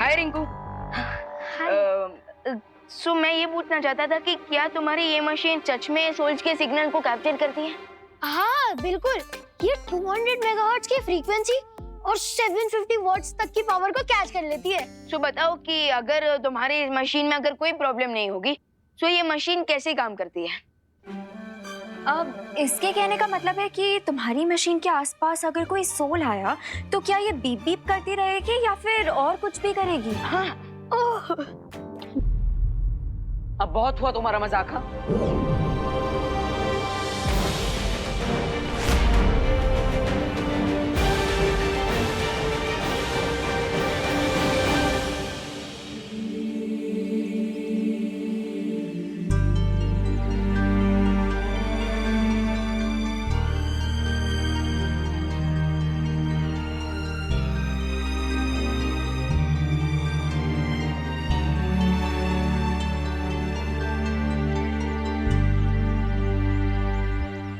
हाय रिंकू। सो मैं ये पूछना चाहता था कि क्या तुम्हारी ये मशीन सच में सोल्स के सिग्नल को कैप्चर करती है? हाँ बिल्कुल, ये 200 मेगाहर्ट्ज की फ्रीक्वेंसी और 750 वॉट्स तक की पावर को कैच कर लेती है। सो बताओ कि अगर तुम्हारी मशीन में अगर कोई प्रॉब्लम नहीं होगी तो ये मशीन कैसे काम करती है? अब इसके कहने का मतलब है कि तुम्हारी मशीन के आसपास अगर कोई सोल आया तो क्या ये बीप बीप करती रहेगी या फिर और कुछ भी करेगी? हाँ। ओह, अब बहुत हुआ तुम्हारा मजाक। हाँ,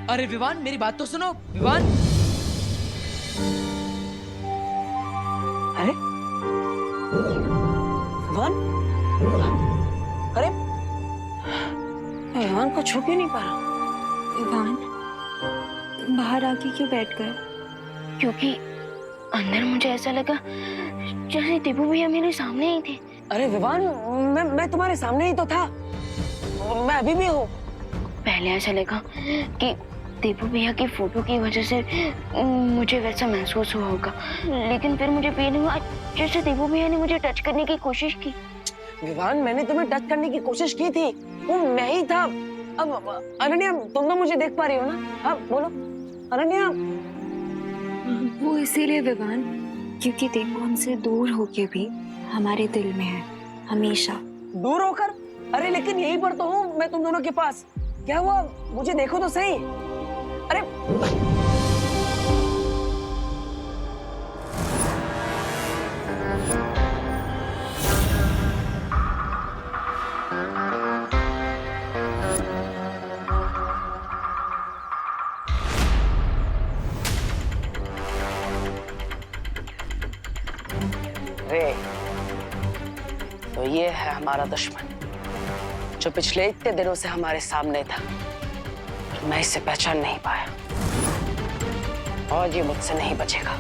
अरे विवान, मेरी बात तो सुनो। विवान, अरे विवान, अरे विवान को छू क्यों नहीं पा रहा? विवान बाहर आके क्यों बैठ गए? क्योंकि अंदर मुझे ऐसा लगा जैसे दीपू भैया मेरे सामने ही थे। अरे विवान, मैं तुम्हारे सामने ही तो था, मैं अभी भी हूँ। पहले ऐसा लगा कि दीपू भैया की फोटो की वजह से मुझे वैसा महसूस हुआ होगा, लेकिन फिर मुझे फील हुआ जैसे दीपू भैया ने मुझे टच करने की कोशिश की। विवान, मैंने तुम्हें टच करने की कोशिश की थी, वो मैं ही था। अब अनन्या, तुम तो मुझे देख पा रही हो ना? हाँ बोलो अनन्या। वो इसीलिए विवान क्योंकि देखो हमसे दूर होके भी हमारे दिल में है हमेशा। दूर होकर? अरे लेकिन यहीं पर तो हूँ मैं तुम दोनों के पास। क्या हुआ, मुझे देखो तो सही। अरे रे, तो ये है हमारा दुश्मन जो पिछले इतने दिनों से हमारे सामने था, मैं इसे पहचान नहीं पाया और ये मुझसे नहीं बचेगा।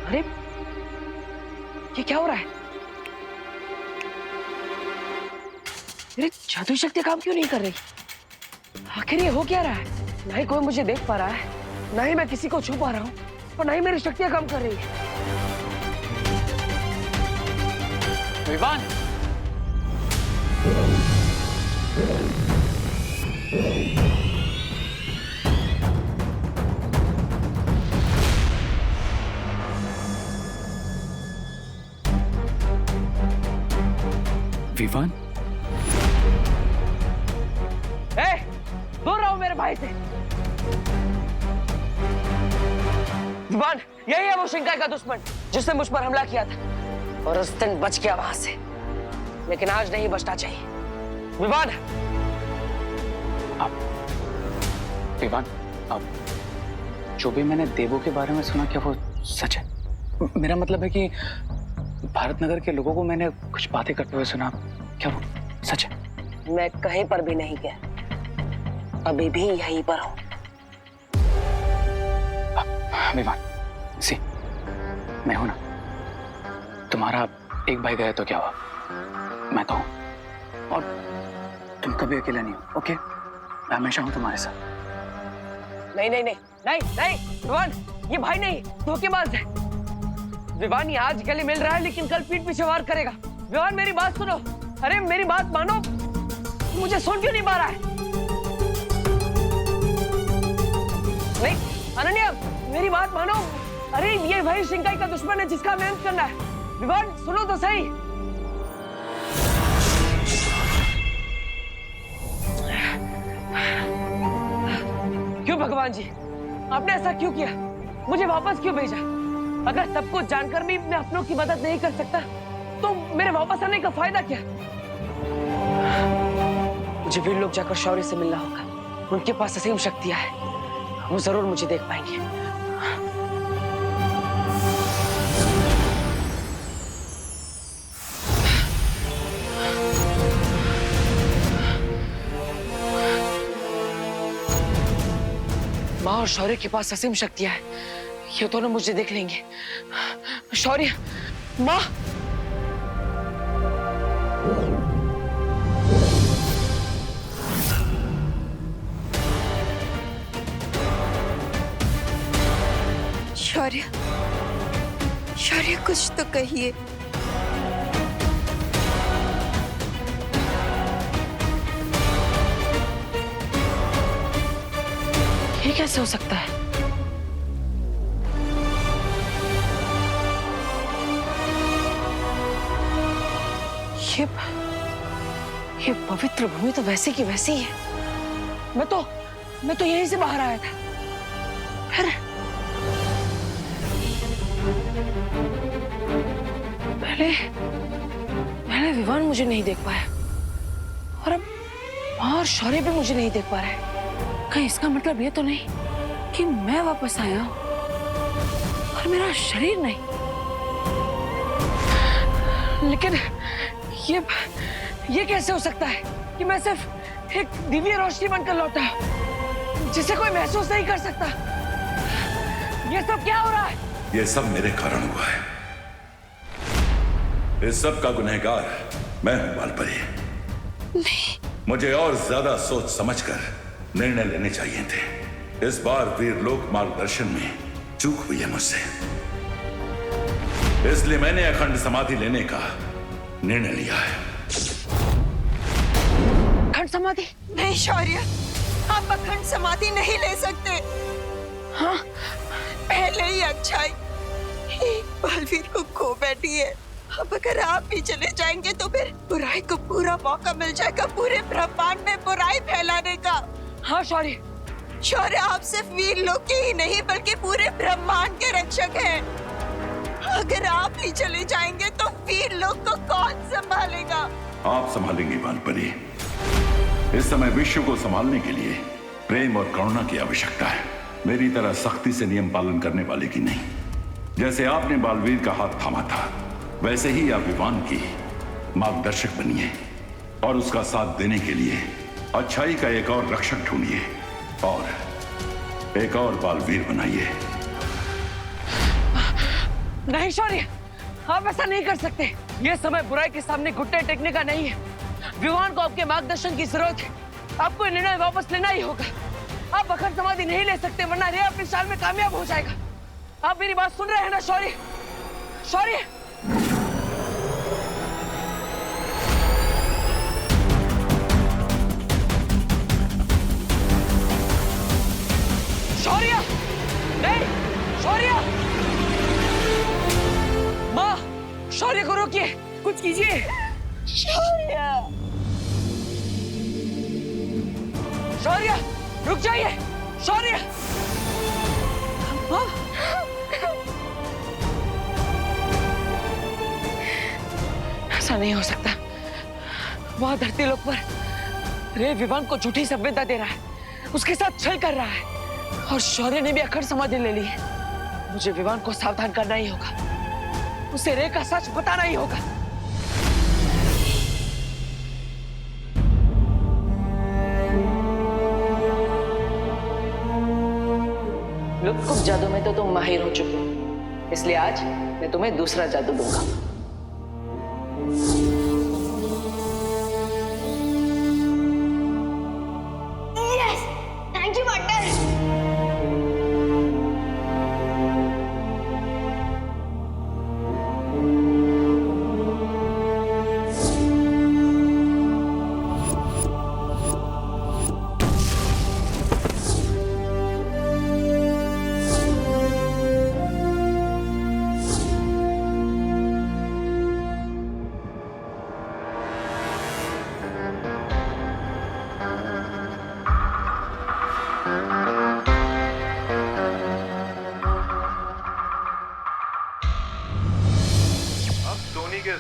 अरे ये क्या हो रहा है? मेरी जादुई शक्ति काम क्यों नहीं कर रही? आखिर ये हो क्या रहा है? ना ही कोई मुझे देख पा रहा है, ना ही मैं किसी को छू पा रहा हूँ, और ना ही मेरी शक्तियां काम कर रही है। विवान, विवान, दूर रहो मेरे भाई से। विवान, यही है वो शिंकाई का दुश्मन जिसने मुझ पर हमला किया था, और उस दिन बच गया वहां से, लेकिन आज नहीं बचना चाहिए। विवान, विवान, अब जो भी मैंने देवों के बारे में सुना, क्या वो सच है? मेरा मतलब है कि भारत नगर के लोगों को मैंने कुछ बातें करते हुए सुना, क्या वो सच है? मैं कहीं पर भी नहीं गया, अभी भी यहीं पर हूं। विवान, सी, मैं हूं ना। तुम्हारा एक भाई गया तो क्या हुआ, मैं तो हूं, और तुम कभी अकेला नहीं हो। ओके, मैं हमेशा हूं तुम्हारे साथ। नहीं नहीं नहीं नहीं नहीं विवान, ये भाई नहीं, धोखेबाज है। विवान, ये आज गले मिल रहा है लेकिन कल पीठ पीछे वार करेगा। विवान, मेरी बात सुनो। अरे मेरी बात मानो, मुझे सुन क्यों नहीं पा रहा है? नहीं अनन्या, मेरी बात मानो। अरे ये वही शिंकाई का दुश्मन है जिसका हमें अंत करना है। विवान, सुनो तो सही। क्यों भगवान जी, आपने ऐसा क्यों किया? मुझे वापस क्यों भेजा? अगर सब कुछ जानकर भी मैं अपनों की मदद नहीं कर सकता तो मेरे वापस आने का फायदा क्या? मुझे वीर लोग जाकर शौर्य से मिलना होगा। उनके पास असीम शक्तियां हैं, वो जरूर मुझे देख पाएंगे। माँ और शौर्य के पास असीम शक्तियां हैं, ये दोनों मुझे देख लेंगे। शौर्य, माँ। शौर्य, शौर्य कुछ तो कहिए। ये कैसे हो सकता है? ये पवित्र भूमि तो वैसे की वैसी ही है। मैं तो यहीं से बाहर आया था। फिर पहले विवान मुझे नहीं देख पाया और अब और शौर्य भी मुझे नहीं देख पा रहा है। कहीं इसका मतलब ये तो नहीं कि मैं वापस आया हूं और मेरा शरीर नहीं। लेकिन ये कैसे हो सकता है कि मैं सिर्फ एक दिव्य रोशनी बनकर लौटा जिसे कोई महसूस नहीं कर सकता? ये सब क्या हो रहा है? ये सब मेरे कारण हुआ है। इस सब का गुनहगार मैं हूं बालपरी। मुझे और ज्यादा सोच समझकर निर्णय लेने चाहिए थे। इस बार वीर लोक मार्गदर्शन में चूक हुई है मुझसे, इसलिए मैंने अखंड समाधि लेने का निर्णय लिया है। अखंड समाधि? नहीं शौर्य, आप अखंड समाधि नहीं ले सकते। हाँ? पहले ही अच्छाई बलवीर को खो बैठी है। अब अगर आप भी चले जाएंगे तो फिर बुराई को पूरा मौका मिल जाएगा पूरे ब्रह्मांड में बुराई फैलाने का। हाँ शौर्य। शौर्य, आप सिर्फ वीर लोक के ही नहीं बल्कि पूरे ब्रह्मांड के रक्षक हैं। अगर आप ही चले जाएंगे तो वीर लोक को कौन संभालेगा? आप संभालेंगे बालपरी। इस समय विश्व को संभालने के लिए प्रेम और करुणा की आवश्यकता है, मेरी तरह सख्ती से नियम पालन करने वाले की नहीं। जैसे आपने बालवीर का हाथ थामा था, वैसे ही आप विवान की मार्गदर्शक बनिए और उसका साथ देने के लिए अच्छाई का एक और रक्षक ढूंढिए और एक और बालवीर बनाइए। नहीं शौर्य, आप ऐसा नहीं कर सकते। ये समय बुराई के सामने घुटने टेकने का नहीं है। विवान को आपके मार्गदर्शन की जरूरत है। आपको निर्णय वापस लेना ही होगा। आप अखंड समाधि नहीं ले सकते, वरना रे अपनी चाल में कामयाब हो जाएगा। आप मेरी बात सुन रहे हैं ना शौर्य? शौर्य, शौर्य, नहीं शौर्य, माँ, शौर्य को रोकिए, कुछ कीजिए। शौर्य, शौर्य, रुक जाइए। शौर्य, माँ, ऐसा नहीं हो सकता। वहां धरती लोक पर रे विवान को झूठी सभ्यता दे रहा है, उसके साथ छल कर रहा है और शौर्य ने भी अखंड समाधि ले ली है। मुझे विवान को सावधान करना ही होगा, उसे रे का सच बताना ही होगा। लुत्फ जादू में तो तुम माहिर हो चुके हो, इसलिए आज मैं तुम्हें दूसरा जादू दूंगा। Yes, thank you partner.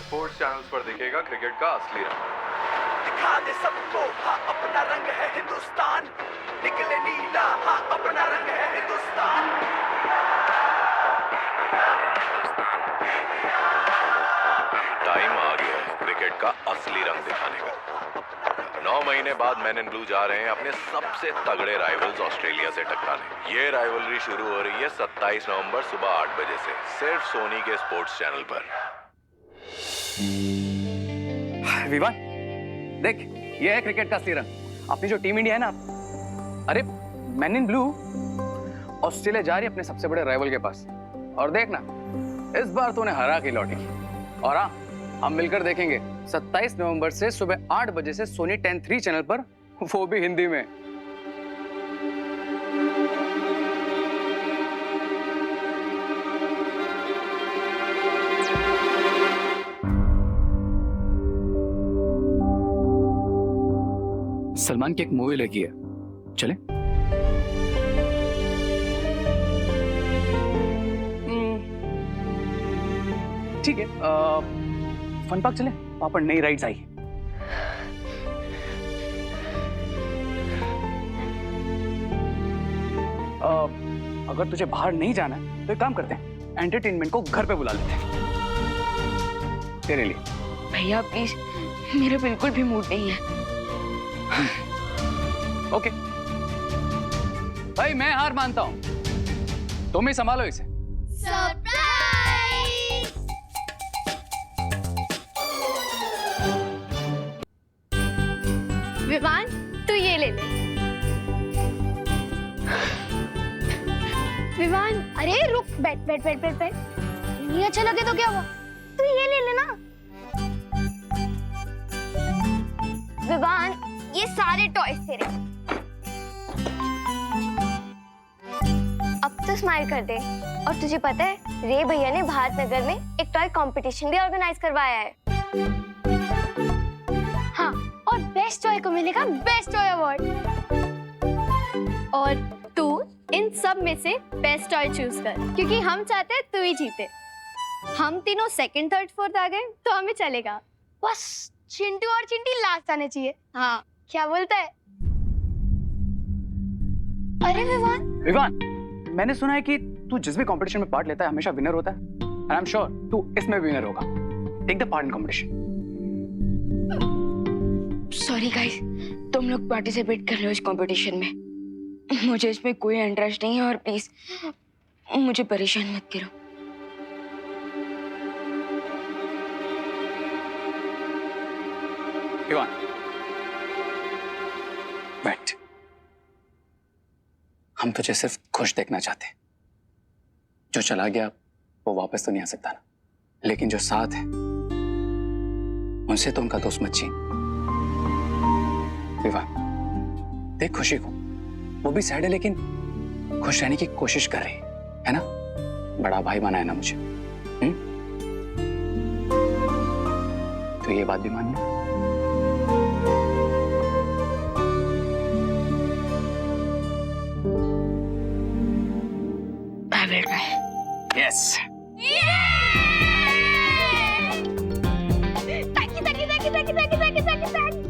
Sports channels पर दिखेगा क्रिकेट का असली रंग। दिखा दे सबको हाँ अपना रंग है हिंदुस्तान, निकले नीला हाँ अपना रंग है हिंदुस्तान। टाइम आ गया है क्रिकेट का असली रंग दिखाने का। 9 महीने बाद मैन इन ब्लू जा रहे हैं अपने सबसे तगड़े राइवल्स ऑस्ट्रेलिया से टकराने। ये राइवलरी शुरू हो रही है 27 नवंबर सुबह 8 बजे से, सिर्फ सोनी के स्पोर्ट्स चैनल पर। विवान, देख ये है क्रिकेट का असली रंग। अपनी जो टीम इंडिया है ना, अरे मैन इन ब्लू ऑस्ट्रेलिया जा रही है अपने सबसे बड़े राइवल के पास। और देखना इस बार तो उन्हें हरा के लौटेगी। और हाँ, हम मिलकर देखेंगे 27 नवंबर से सुबह 8 बजे से सोनी 10-3 चैनल पर, वो भी हिंदी में। सलमान की एक मूवी लगी है, चले? ठीक है, फन पार्क चले, वहां पर नई राइड्स आई। अगर तुझे बाहर नहीं जाना है तो एक काम करते हैं, एंटरटेनमेंट को घर पे बुला लेते हैं तेरे लिए। भैया प्लीज, मेरा बिल्कुल भी मूड नहीं है। ओके भाई, मैं हार मानता हूं, तुम ही संभालो इसे। विवान, तू ये ले ले। विवान, अरे रुक, बैठ बैठ बैठ बैठ बैठ। नहीं अच्छा लगे तो क्या हुआ, तू ये ले लेना। विवान, ये सारे टॉयज तेरे। अब तो स्माइल कर दे। और तुझे पता है, रे भैया ने भारत नगर में एक टॉय कंपटीशन भी ऑर्गेनाइज करवाया है। हाँ, और बेस्ट टॉय को मिलेगा बेस्ट टॉय अवार्ड। और तू इन सब में से बेस्ट टॉय चूज कर, क्योंकि हम चाहते हैं तू ही जीते। हम तीनों सेकंड, थर्ड, फोर्थ आ गए तो हमें चलेगा। बस चिंटू और चिंटी लास्ट आने चाहिए। हाँ, क्या बोलता है? अरे विवान, मैंने सुना है कि तू जिस भी कंपटीशन में पार्ट लेता है हमेशा विनर होता है। एंड आई एम श्योर तू इसमें भी विनर होगा। Take the part in competition. Sorry guys, तुम लोग पार्टिसिपेट कर रहे हो इस कंपटीशन में, मुझे इसमें कोई इंटरेस्ट नहीं है। और प्लीज मुझे परेशान मत करो। विवान, बैठ। हम तुझे सिर्फ खुश देखना चाहते हैं। जो चला गया वो वापस तो नहीं आ सकता ना, लेकिन जो साथ है उनसे तो उनका दोस्त मत छीन। विवान, देख खुशी को, वो भी सैड है लेकिन खुश रहने की कोशिश कर रही है ना। बड़ा भाई बना है ना मुझे। तो ये बात भी मान लो। I will try. Yes. Thank you, thank you, thank you, thank you, thank you, thank you, thank you, thank you.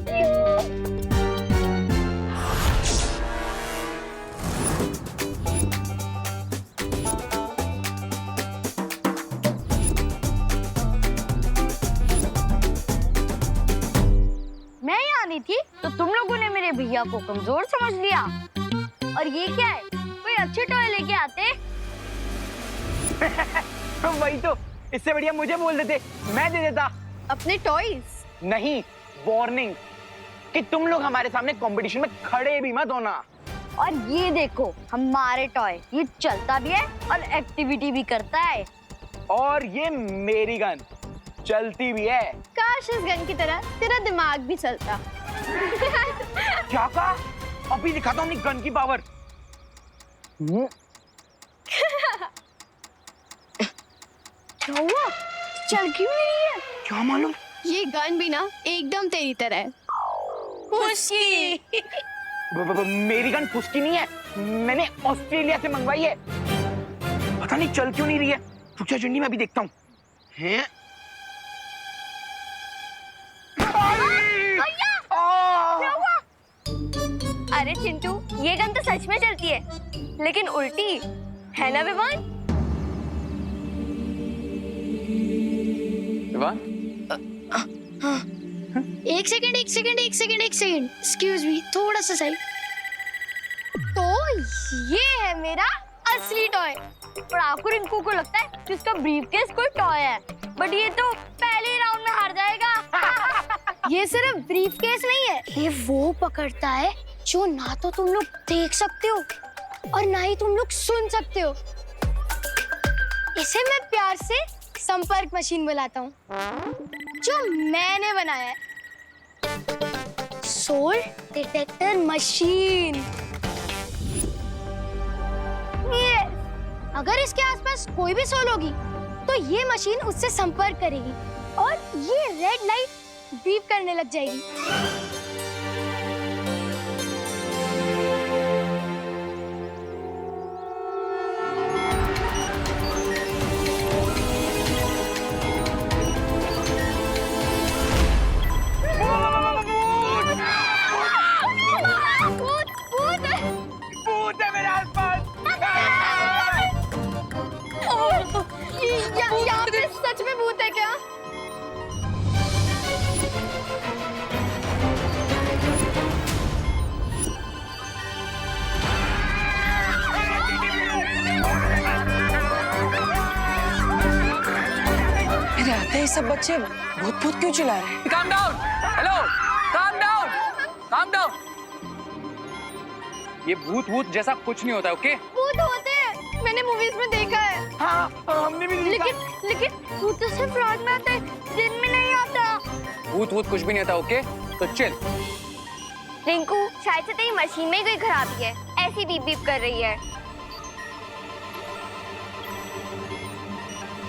मैं यहाँ नहीं थी तो तुम लोगों ने मेरे भैया को कमजोर समझ लिया। और ये क्या है, कोई अच्छे टॉय लेके आते। वही तो, इससे बढ़िया मुझे बोल देते, मैं दे देता अपने टॉयज। नहीं, वार्निंग कि तुम लोग हमारे सामने कंपटीशन में खड़े भी मत होना। और ये देखो हमारे टॉय, ये चलता भी है और एक्टिविटी भी करता है। और ये मेरी गन चलती भी है। काश इस गन की तरह तेरा दिमाग भी चलता। क्या कहा? अभी दिखाता हूँ अपनी गन की पावर। क्या हुआ? चल क्यों नहीं है? क्या मालूम? ये गन भी ना एकदम तेरी तरह है। खुशी। मेरी गन फुसकी नहीं है, मैंने ऑस्ट्रेलिया से मंगवाई है। पता नहीं चल क्यों नहीं रही है। रुक जा चुन्नी, मैं अभी देखता हूँ। हैं? अरे चिंटू, ये गन तो सच में चलती है, लेकिन उल्टी है ना विवान? विवान? एक सेकंड एक्सक्यूज मी, थोड़ा सा सही। तो ये है मेरा असली टॉय, और आपको रिंकू को लगता है कि उसका ब्रीफकेस कोई टॉय है, बट ये तो पहले राउंड में हार जाएगा। ये सिर्फ ब्रीफकेस नहीं है, ये वो पकड़ता है जो ना तो तुम लोग देख सकते हो और ना ही तुम लोग सुन सकते हो। इसे मैं प्यार से संपर्क मशीन बुलाता हूँ, जो मैंने बनाया है, सोल डिटेक्टर मशीन। ये अगर इसके आसपास कोई भी सोल होगी तो ये मशीन उससे संपर्क करेगी और ये रेड लाइट बीप करने लग जाएगी। यहाँ पे सच में भूत है क्या? मेरे आते ही सब बच्चे भूत भूत क्यों चिल्ला रहे हैं? Calm down, hello, calm down, calm down। ये भूत जैसा कुछ नहीं होता, ओके? भूत होते हैं, मैंने मूवीज में देखा है। हाँ, हमने भी देखा। लेकिन भूत तो सिर्फ रात में आते हैं, दिन में नहीं आता। भूत कुछ भी नहीं होता, ओके? तो चिल। रिंकू, शायद से तेरी मशीन में ही कोई खराबी है, ऐसी बीप बीप कर रही है।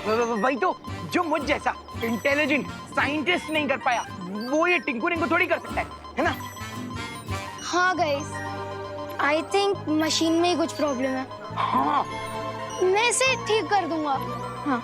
वही तो, जो मुझ जैसा इंटेलिजेंट साइंटिस्ट नहीं कर पाया, वो ये टिंकू रिंकू थोड़ी कर सकता है ना? हाँ गाइस, आई थिंक मशीन में ही कुछ प्रॉब्लम है। हाँ, मैं इसे ठीक कर दूंगा। हाँ।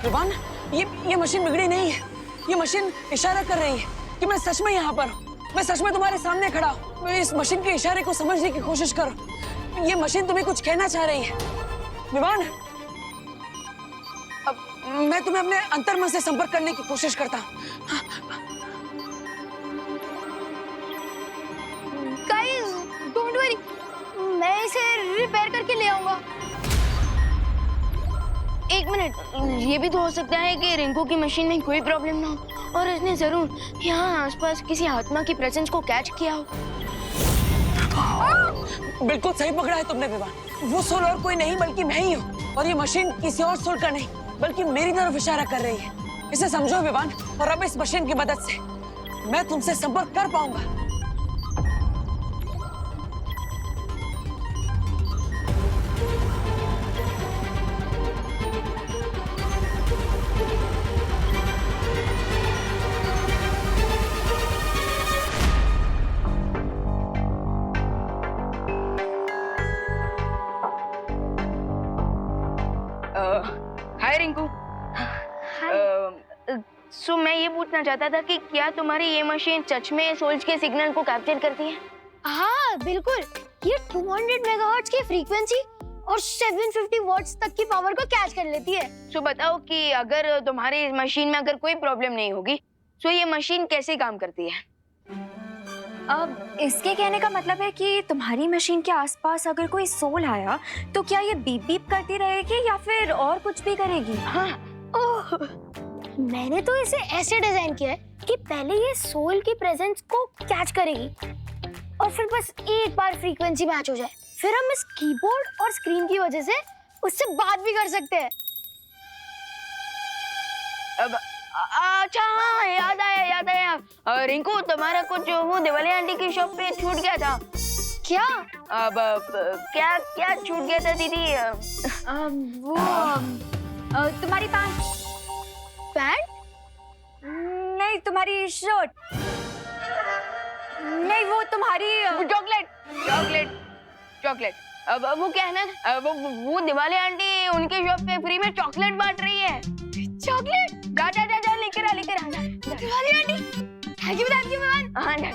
विवान, ये मशीन बिगड़ी नहीं है, ये मशीन इशारा कर रही है कि मैं सच में यहाँ पर हूँ, मैं सच में तुम्हारे सामने खड़ा हूँ। मैं इस मशीन के इशारे को समझने की कोशिश करो। ये मशीन तुम्हें कुछ कहना चाह रही है। विवान, अब मैं तुम्हें अपने अंतर्मन से संपर्क करने की कोशिश करता हूँ। गाइस, डोंट वरी, मैं इसे रिपेयर करके ले आऊंगा। एक मिनट, ये भी तो हो सकता है कि रिंकू की मशीन में कोई प्रॉब्लम ना हो और इसने जरूर यहाँ आसपास किसी आत्मा की प्रेजेंस को कैच किया हो। बिल्कुल सही पकड़ा है तुमने विवान, वो सोल और कोई नहीं बल्कि मैं ही हूँ, और ये मशीन किसी और सोल का नहीं बल्कि मेरी तरफ इशारा कर रही है। इसे समझो विवान, और अब इस मशीन की मदद से मैं तुमसे संपर्क कर पाऊंगा। हाय रिंकू। सो मैं ये पूछना चाहता था कि क्या तुम्हारी ये मशीन सच में सोल्स के सिग्नल को कैप्चर करती है? हाँ बिल्कुल, ये 200 मेगाहर्ट्ज की फ्रीक्वेंसी और 750 वॉट्स तक की पावर को कैच कर लेती है। सो बताओ कि अगर तुम्हारी मशीन में अगर कोई प्रॉब्लम नहीं होगी तो ये मशीन कैसे काम करती है? अब इसके कहने का मतलब है कि तुम्हारी मशीन के आसपास अगर कोई सोल आया तो क्या ये बीप बीप करती रहेगी या फिर और कुछ भी करेगी? हाँ, ओह, मैंने तो इसे ऐसे डिजाइन किया है कि पहले ये सोल की प्रेजेंस को कैच करेगी और फिर बस एक बार फ्रीक्वेंसी मैच हो जाए, फिर हम इस कीबोर्ड और स्क्रीन की वजह से उससे बात भी कर सकते हैं। अब अच्छा, हाँ याद आया। रिंकू, तुम्हारा कुछ वो दिवाली आंटी की शॉप पे छूट गया था। क्या? क्या क्या छूट गया था दीदी? वो तुम्हारी पैंट नहीं, तुम्हारी शर्ट नहीं, वो तुम्हारी चॉकलेट चॉकलेट चॉकलेट। अब वो क्या है ना, वो दिवाली आंटी उनके शॉप पे फ्री में चॉकलेट बांट रही है। चॉकलेट जा जा जा जा लेकर आ जा। Diwali aunty, thank you Vivaan. हाँ जा।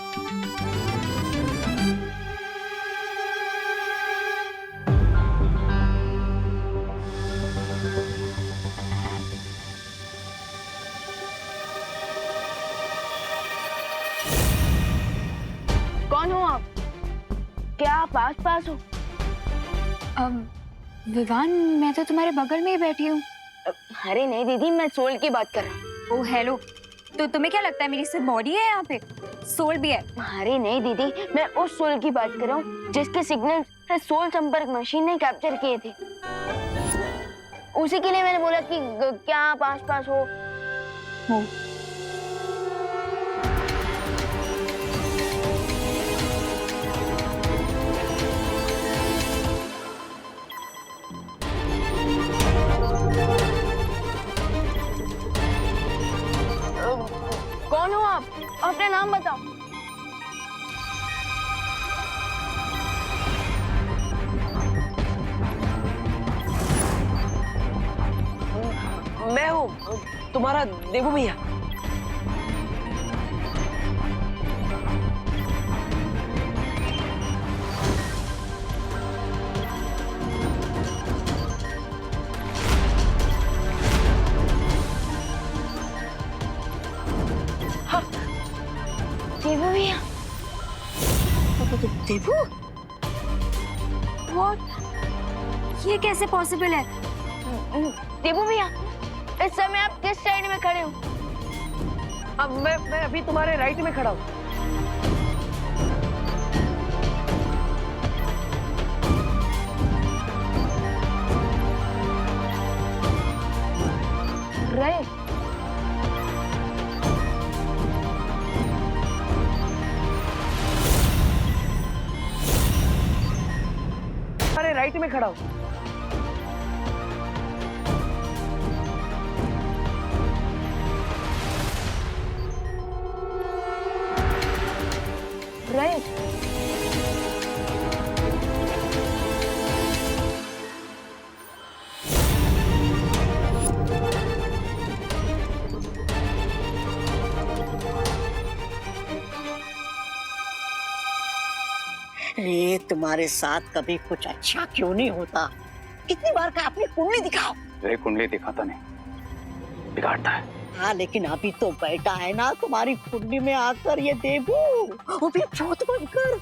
कौन हो आप? क्या आप आस-पास हो? विवान, मैं तो तुम्हारे बगल में ही बैठी हूँ। अरे नहीं दीदी, मैं सोल की बात कर रहा हूँ। ओह हेलो, तो तुम्हें क्या लगता है मेरी सिर्फ बॉडी है यहाँ पे, सोल भी है? अरे नहीं दीदी, मैं उस सोल की बात कर रहा हूँ जिसके सिग्नल सोल संपर्क मशीन ने कैप्चर किए थे। उसी के लिए मैंने बोला कि क्या आप आस-पास हो? कौन हो आप? अपना नाम बताओ। मैं हूँ तुम्हारा देवू भैया। देवू भैया। देवू, व्हाट? ये कैसे पॉसिबल है? देवू भैया, इस समय आप किस साइड में खड़े हो? अब मैं अभी तुम्हारे राइट में खड़ा हूँ। राइट। तुम्हारे राइट में खड़ा हूँ। राइट। अरे तुम्हारे साथ कभी कुछ अच्छा क्यों नहीं होता? कितनी बार का अपनी कुंडली दिखाओ। मेरी कुंडली दिखाता नहीं, बिगाड़ता है। हाँ, लेकिन अभी तो बैठा है ना तुम्हारी कुंडली में आकर ये देवू, वो भी भूत बनकर।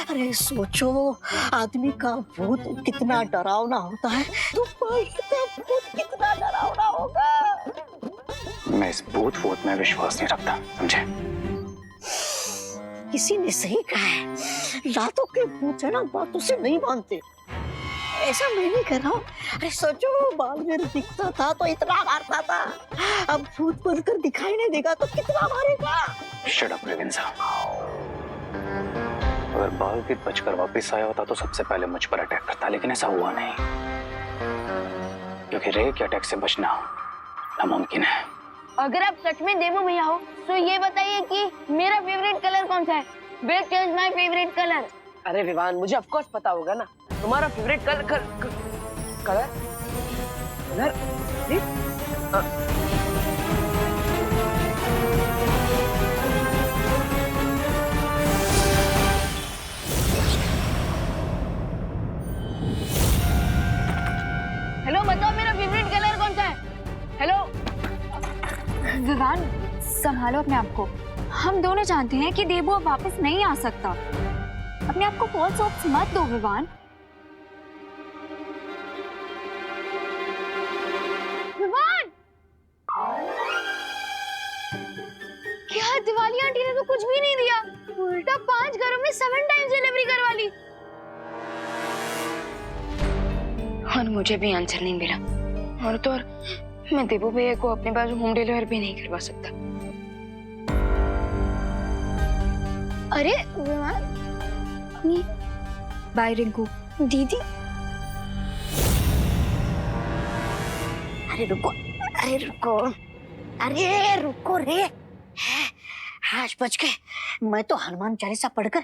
अरे सोचो, आदमी का भूत कितना डरावना होता है, तो भाई का भूत कितना डरावना होगा। मैं इस भूत वूत में विश्वास नहीं रखता, समझे? किसी ने सही कहा है, रातों के भूत है ना बातों से नहीं मानते। ऐसा मैं नहीं कर रहा हूँ। अरे सोचो, बालवीर दिखता था तो इतना मारता था, अब भूत बनकर दिखाई नहीं देगा तो कितना मारेगा। शट अप रेवेंसा। अगर बालवीर बचकर वापस आया होता तो सबसे पहले मुझ पर अटैक करता, लेकिन ऐसा हुआ नहीं, क्योंकि रे के अटैक से बचना नामुमकिन है। अगर आप सच में देवू भैया हो तो ये बताइए कि मेरा फेवरेट कलर कौन सा है? Which is my favorite color? अरे विवान, मुझे ऑफ कोर्स पता होगा ना तुम्हारा फेवरेट कलर कलर हेलो, बताओ मेरा फेवरेट कलर कौन सा है? हेलो विवान, संभालो अपने आप को। हम दोनों जानते हैं कि देवू अब वापस नहीं आ सकता। अपने आप को फॉल्स होप्स मत दो विवान। विवान, क्या दिवाली आंटी ने तो कुछ भी नहीं दिया, उल्टा 5 घरों में 7 टाइम्स डिलीवरी करवा ली। और मुझे भी आंसर नहीं मिला, और तो और मैं देवू भैया को अपने पास होम डिलीवर भी नहीं करवा सकता। अरे विवान, बाय रिंकू। दीदी अरे रुको रे। 8 बज गए। मैं तो हनुमान चालीसा पढ़कर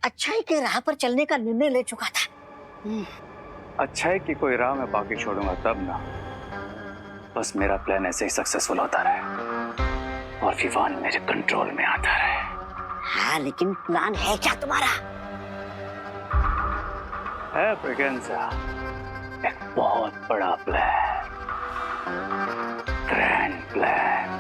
अच्छाई के राह पर चलने का निर्णय ले चुका था। अच्छाई की कोई राह मैं बाकी छोड़ूंगा तब ना। बस मेरा प्लान ऐसे ही सक्सेसफुल होता रहे और विवान मेरे कंट्रोल में आता रहे। हाँ, लेकिन प्लान है क्या तुम्हारा? है ब्रिगेंजा, एक बहुत बड़ा प्लान, ग्रैंड प्लान।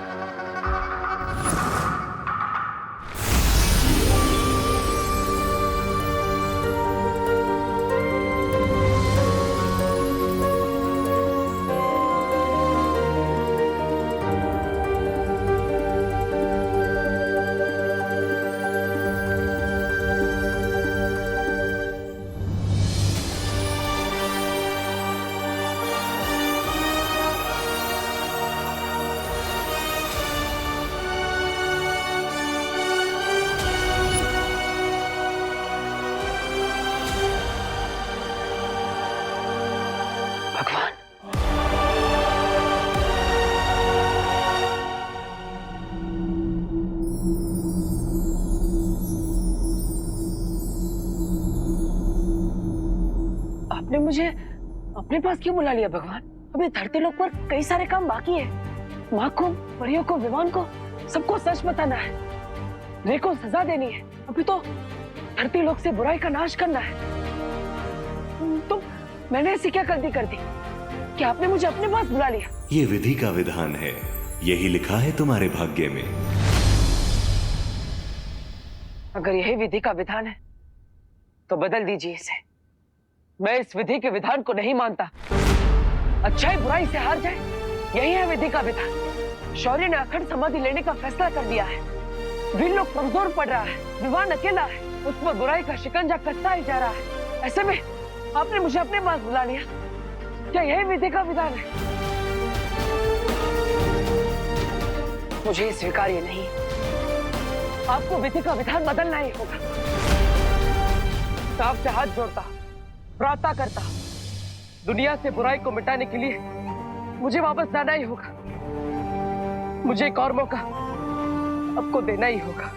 भगवान, आपने मुझे अपने पास क्यों बुला लिया भगवान? अभी धरती लोक पर कई सारे काम बाकी है। माँ को, परियों को, विवान को, सबको सच बताना है। रे को सजा देनी है। अभी तो धरती लोक से बुराई का नाश करना है। तो मैंने ऐसी क्या गलती कर दी कि आपने मुझे अपने पास बुला लिया? ये विधि का विधान है, यही लिखा है तुम्हारे भाग्य में। अगर यही विधि का विधान है तो बदल दीजिए इसे। मैं इस विधि के विधान को नहीं मानता। अच्छाई बुराई से हार जाए, यही है विधि का विधान। शौर्य ने अखंड समाधि लेने का फैसला कर लिया है। वीर लोग कमजोर पड़ रहा है, विवान अकेला है, उस पर बुराई का शिकंजा कसता ही जा रहा है। ऐसे में आपने मुझे अपने पास बुला लिया। क्या यही विधि का विधान है? मुझे ये स्वीकार्य नहीं। आपको विधि का विधान बदलना ही होगा। तो आपसे हाथ जोड़ता, प्रार्थना करता, दुनिया से बुराई को मिटाने के लिए मुझे वापस जाना ही होगा। मुझे एक और मौका आपको देना ही होगा।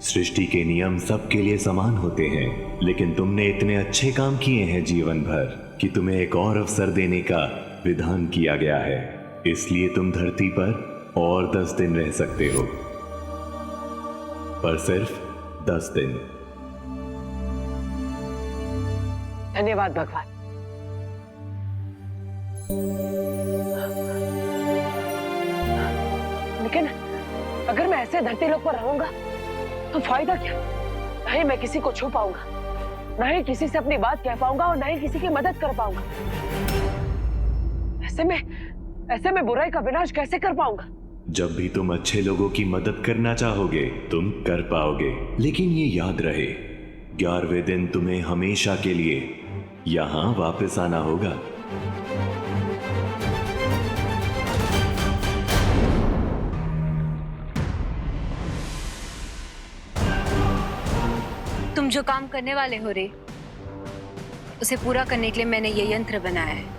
सृष्टि के नियम सबके लिए समान होते हैं, लेकिन तुमने इतने अच्छे काम किए हैं जीवन भर कि तुम्हें एक और अवसर देने का विधान किया गया है। इसलिए तुम धरती पर और 10 दिन रह सकते हो, पर सिर्फ 10 दिन। धन्यवाद भगवान। लेकिन अगर मैं ऐसे धरती लोक पर रहूंगा तो फायदा क्या? ना ही मैं किसी को छू पाऊंगा, ना ही किसी से अपनी बात कह पाऊंगा और ना ही किसी की मदद कर पाऊंगा। ऐसे में बुराई का विनाश कैसे कर पाऊंगा? जब भी तुम अच्छे लोगों की मदद करना चाहोगे तुम कर पाओगे, लेकिन ये याद रहे 11वें दिन तुम्हें हमेशा के लिए यहाँ वापस आना होगा। तुम जो काम करने वाले हो रे, उसे पूरा करने के लिए मैंने ये यंत्र बनाया है।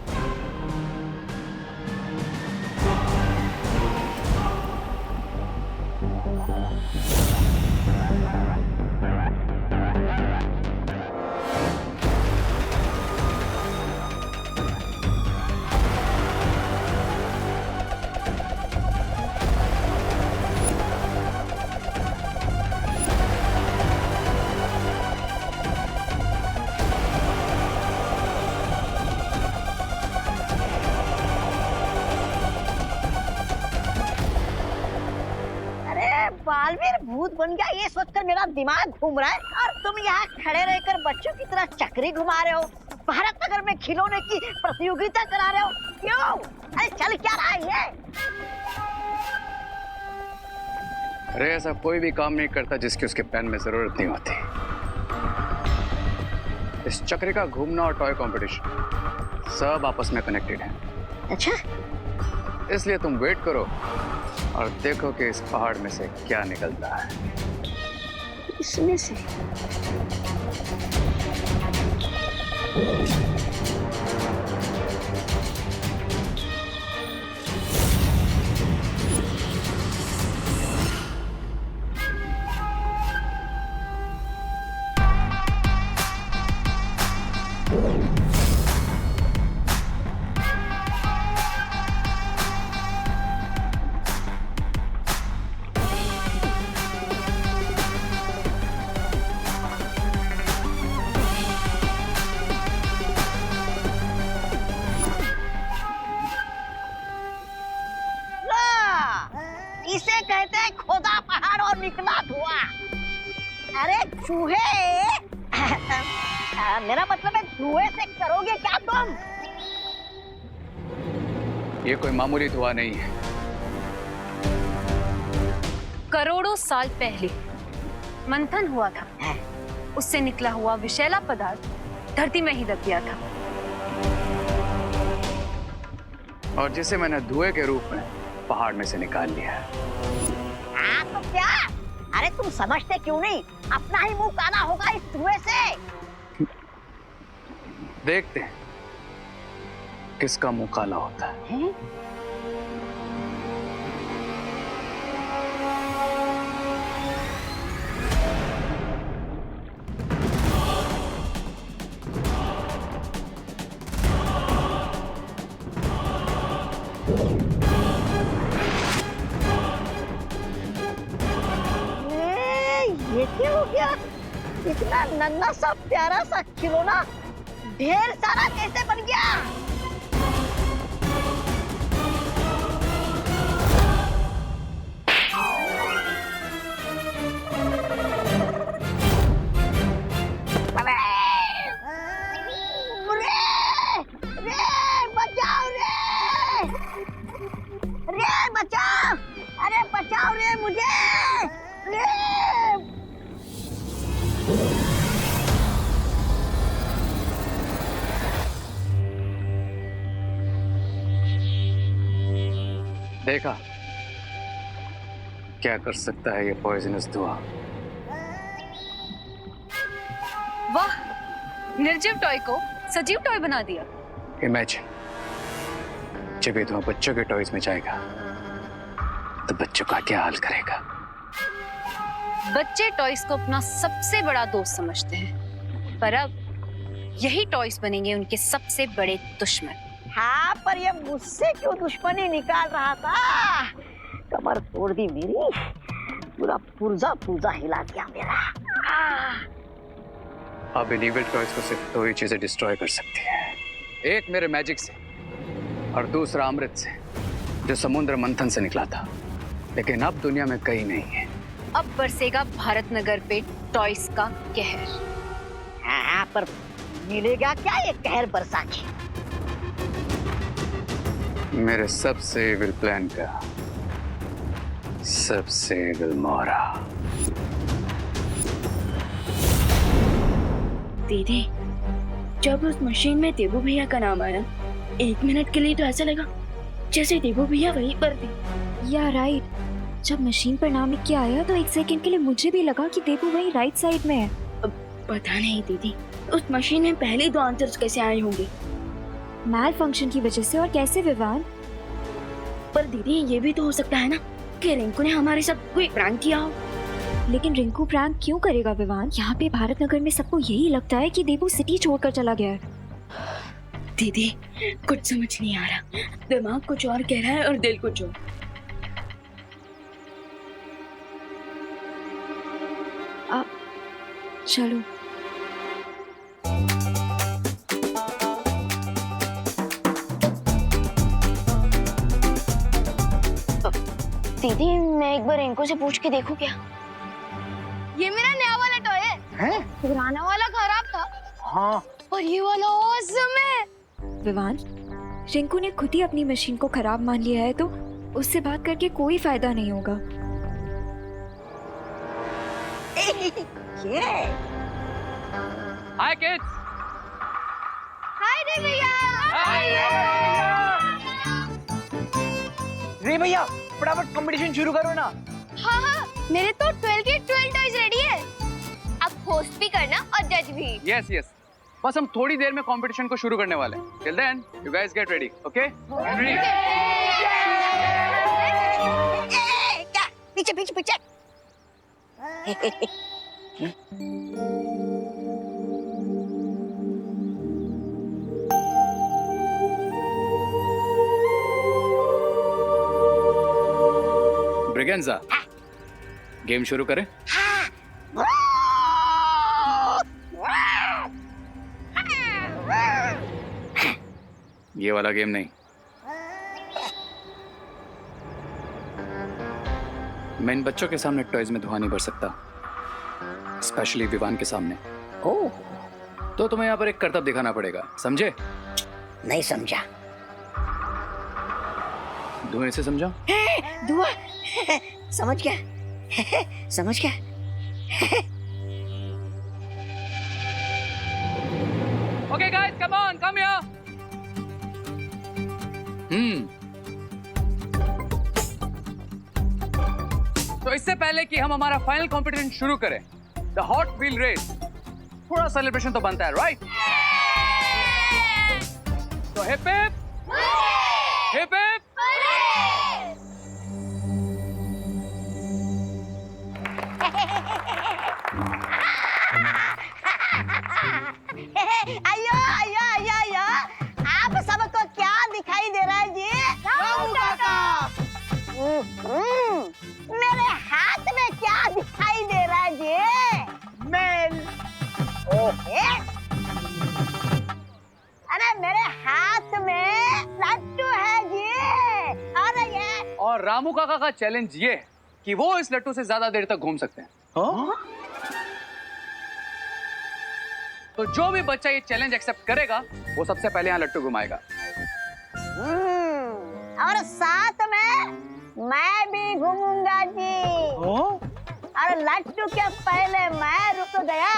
बालवीर भूत बन गया ये सोचकर मेरा दिमाग घूम रहा है, और तुम यहाँ खड़े रहकर बच्चों की तरह चक्री घुमा रहे हो, भारत नगर में खिलौने की प्रतियोगिता करा रहे हो। क्यों? अरे चल क्या रहा है ये? अरे ऐसा कोई भी काम नहीं करता जिसकी उसके प्लान में जरूरत नहीं होती। इस चक्री का घूमना और टॉय कंपटीशन सब आपस में कनेक्टेड है। अच्छा, इसलिए तुम वेट करो और देखो कि इस पहाड़ में से क्या निकलता है। इसमें से इसे कहते हैं खोदा पहाड़ और निकला धुआं। अरे चूहे मेरा मतलब है धुएं से करोगे क्या तुम? ये कोई मामूली धुआं नहीं है। करोड़ों साल पहले मंथन हुआ था, उससे निकला हुआ विषैला पदार्थ धरती में ही दब गया था, और जिसे मैंने धुएं के रूप में पहाड़ में से निकाल लिया है। हाँ तो क्या? अरे तुम समझते क्यों नहीं? अपना ही मुंह काला होगा इस धुएं से। देखते हैं किसका मुंह काला होता है। ये क्या हो गया? इतना नन्हा सा प्यारा सा खिलौना ढेर सारा कैसे बन गया? बचाओ! अरे बचाओ रे मुझे! देखा क्या कर सकता है ये पॉइजनस धुआं। वाह, निर्जीव टॉय को सजीव टॉय बना दिया। इमेजिन जब ये धुआं बच्चों के टॉयज में जाएगा तो बच्चों का क्या हाल करेगा। बच्चे टॉयज को अपना सबसे बड़ा दोस्त समझते हैं, पर अब यही टॉयज बनेंगे उनके सबसे बड़े दुश्मन। हाँ, पर ये मुझसे क्यों दुश्मनी निकाल रहा था? कमर तोड़ दी मेरी, पूरा पुर्जा पुर्जा हिला दिया मेरा। अब इन इविल टॉयज को सिर्फ दो ही चीजें डिस्ट्रॉय कर सकती है, एक मेरे मैजिक से और दूसरा अमृत से, जो समुद्र मंथन से निकला था, लेकिन अब दुनिया में कहीं नहीं है। अब बरसेगा भारत नगर पे टॉयज का कहर। हाँ, पर मिलेगा क्या ये कहर बरसा के? मेरे सबसे इविल प्लान का सबसे इविल मोहरा। दीदी, जब उस मशीन में देवू भैया का नाम आया, 1 मिनट के लिए तो ऐसा लगा जैसे देवू भैया वहीं पर थे। या राइट, जब मशीन पर नाम लिख के आया तो 1 सेकंड के लिए मुझे भी लगा कि देवू वहीं राइट साइड में है। पता नहीं दीदी, उस मशीन में पहले 2 आंसर्स कैसे आए होंगे? मैल फंक्शन की वजह से। और कैसे विवान? पर दीदी, ये भी तो हो सकता है ना कि रिंकू ने हमारे साथ कोई प्रैंक किया हो। लेकिन रिंकू प्रैंक क्यों करेगा विवान? यहाँ पे भारत नगर में सबको यही लगता है कि देवू सिटी छोड़कर चला गया है। दीदी, कुछ समझ नहीं आ रहा, दिमाग कुछ और कह रहा है और दिल कुछ और। चलो। दीदी, मैं एक बार रिंकू से पूछ के देखूं क्या? ये मेरा नया वाला टॉय है। हैं? पुराना वाला खराब था। हाँ। और ये वाला ऑसम है। विवान, रिंकू ने खुद ही अपनी मशीन को खराब मान लिया है, तो उससे बात करके कोई फायदा नहीं होगा। हाय किड्स। हाय रे भैया। रे भैया, फटाफट कंपटीशन शुरू करो ना। हाँ हाँ, मेरे तो 12 के 12 टॉयज रेडी है। होस्ट भी करना और जज भी। यस यस, बस हम थोड़ी देर में कंपटीशन को शुरू करने वाले हैं। Till then you guys get ready, okay? Ready? क्या पीछे पीछे पीछे। ब्रिगेंजा, गेम शुरू करें? ये वाला गेम नहीं। मैं इन बच्चों के सामने टॉयज में धुआं नहीं भर सकता, स्पेशली विवान के सामने। ओह, तो तुम्हें यहाँ पर एक करतब दिखाना पड़ेगा, समझे? नहीं समझा। धुएं से समझा? धुआं समझ गया समझ गया। Okay guys, come on, come here. तो इससे पहले कि हम हमारा फाइनल कंपटीशन शुरू करें, द हॉट व्हील रेस, थोड़ा सेलिब्रेशन तो बनता है, राइट? तो हिप हिप हिप हिप। अयो अयो अयो अयो, आप सबको क्या दिखाई दे रहा है जी? रामू काका। मेरे हाथ में क्या दिखाई दे रहा है जी? मेल। अरे मेरे हाथ में लट्टू है जी। अरे ये और रामू काका का चैलेंज ये है कि वो इस लट्टू से ज्यादा देर तक घूम सकते हैं। तो जो भी बच्चा ये चैलेंज एक्सेप्ट करेगा वो सबसे पहले यहाँ लट्टू घुमाएगा। और साथ में मैं भी घूमूंगा जी। और लट्टू के पहले मैं रुक गया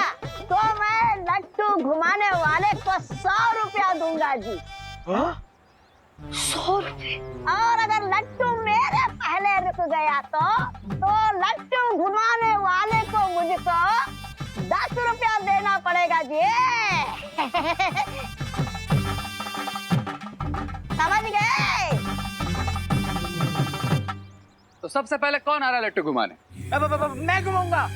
तो मैं लट्टू घुमाने वाले को 100 रुपया दूंगा जी। 100 रुपये? और अगर लट्टू मेरे पहले रुक गया तो लट्टू घुमाने वाले को मुझको 10 रुपया देना पड़ेगा जी। समझ गए? तो सबसे पहले कौन आ रहा है लट्टू घुमाने? मैं घुमाऊंगा।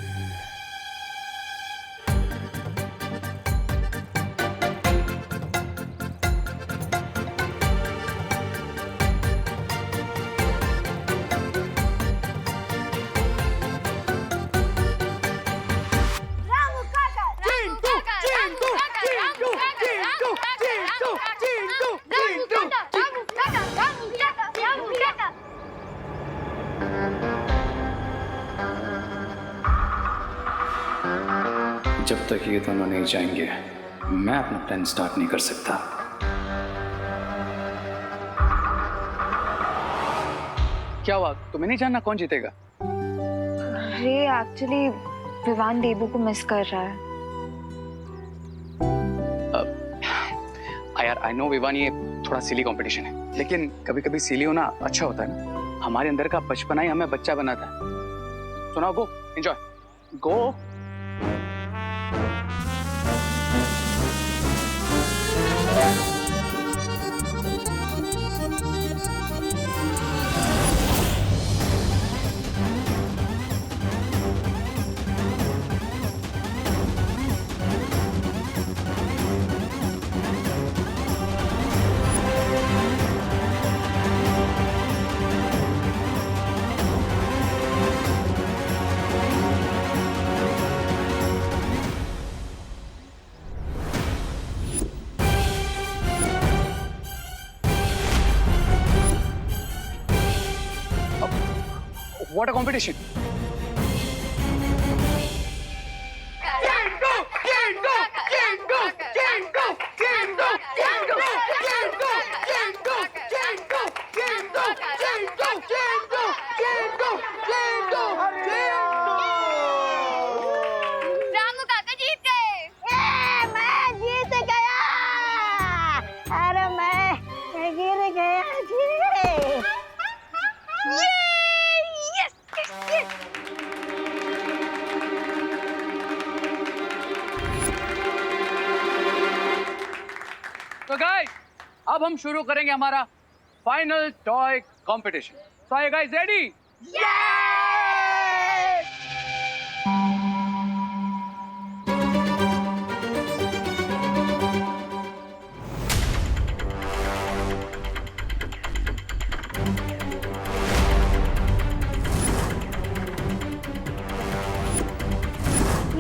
जब तक ये दोनों नहीं जाएंगे मैं अपना प्लान स्टार्ट नहीं कर सकता। क्या हुआ, तुम्हें नहीं जानना कौन जीतेगा? अरे एक्चुअली विवान देबू को मिस कर रहा है। यार आई नो विवान, ये थोड़ा सिली कंपटीशन है, लेकिन कभी कभी सिली होना अच्छा होता है ना। हमारे अंदर का बचपना ही हमें बच्चा बनाता है। सुनो, गो enjoy, go. What a competition! Ramu काका जीत गए। मैं जीत गया। अरे मैं गिर गया जी। Yes yes yes. अब हम शुरू करेंगे हमारा final toy competition. So are you guys ready?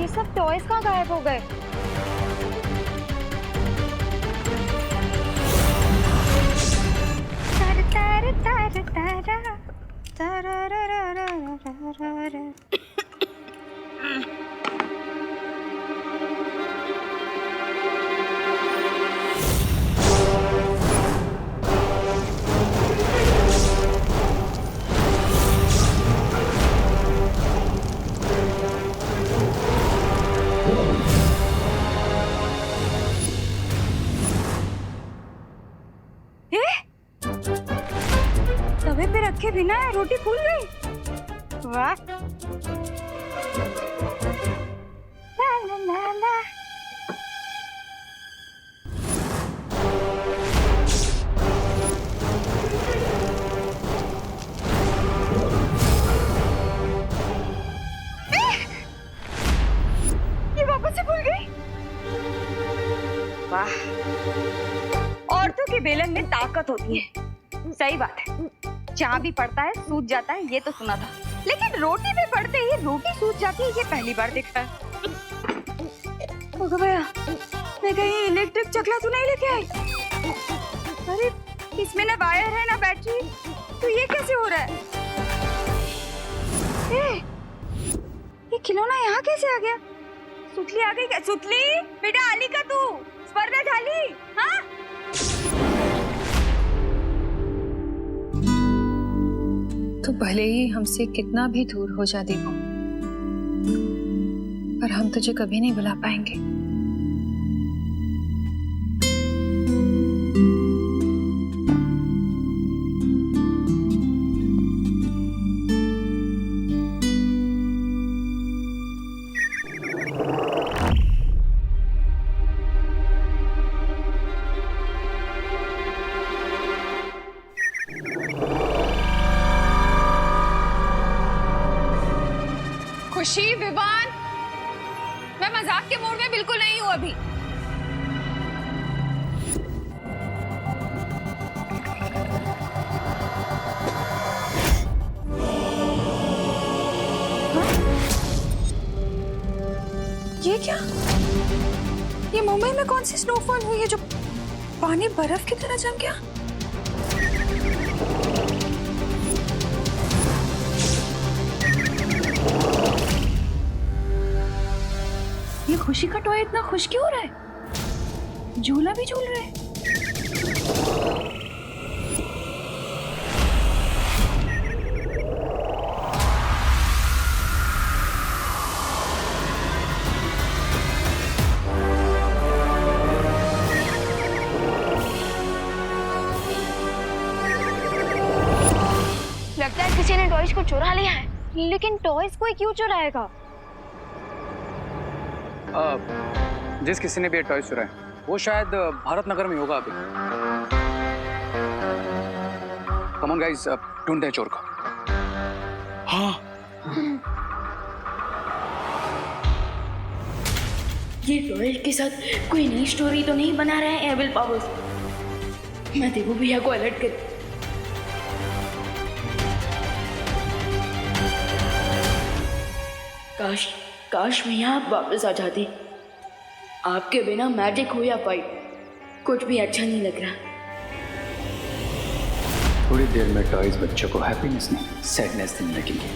ये सब टॉयज कहाँ गायब हो गए? तवे पे रखे बिना रोटी फूल गई। वाह। ला ला ला ला। ये वापस से फूल गई। वाह। औरतों के बेलन में ताकत होती है। सही बात है, जहाँ भी पड़ता है सूज जाता है, ये तो सुना था, लेकिन रोटी पे पड़ते ही रोटी सूज जाती है, ये पहली बार देखा है। भैया, मैं कहीं इलेक्ट्रिक चकला तो नहीं लेके आई? अरे इसमें ना वायर है ना बैटरी, तो ये कैसे हो रहा है? ये खिलौना यहाँ कैसे आ गया? सुतली आ गई क्या? सुतली बेटा, आली का तू स्पर्धा झाली? हाँ, तो भले ही हमसे कितना भी दूर हो जा दीपू, पर हम तुझे कभी नहीं भुला पाएंगे। खुशी, विवान, मैं मजाक के मूड में बिल्कुल नहीं हूँ अभी। ये क्या? ये मुंबई में कौन सी स्नोफॉल हुई है जो पानी बर्फ की तरह जम गया? ये खुशी का टॉय इतना खुश क्यों हो रहा है? झूला भी झूल रहा है। लगता है किसी ने टॉयज को चुरा लिया है। लेकिन टॉयज कोई क्यों चुराएगा? जिस किसी ने भी टॉय चुराया वो शायद भारत नगर में होगा अभी। कम ऑन गाइस, ढूंढते हैं चोर को। हाँ, ये टॉयज के साथ कोई नई स्टोरी तो नहीं बना रहे हैं एविल पावर्स? मैं देवू भैया को अलर्ट कर। काश भैया आप वापस आ जाते। आपके बिना मैजिक हो या फाइट, कुछ भी अच्छा नहीं लग रहा। थोड़ी देर में टॉयज बच्चों को हैप्पीनेस नहीं सैडनेस देने लगेंगे।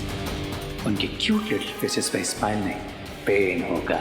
उनके क्यूट लिटिल फेसेस पे स्माइल नहीं पेन होगा।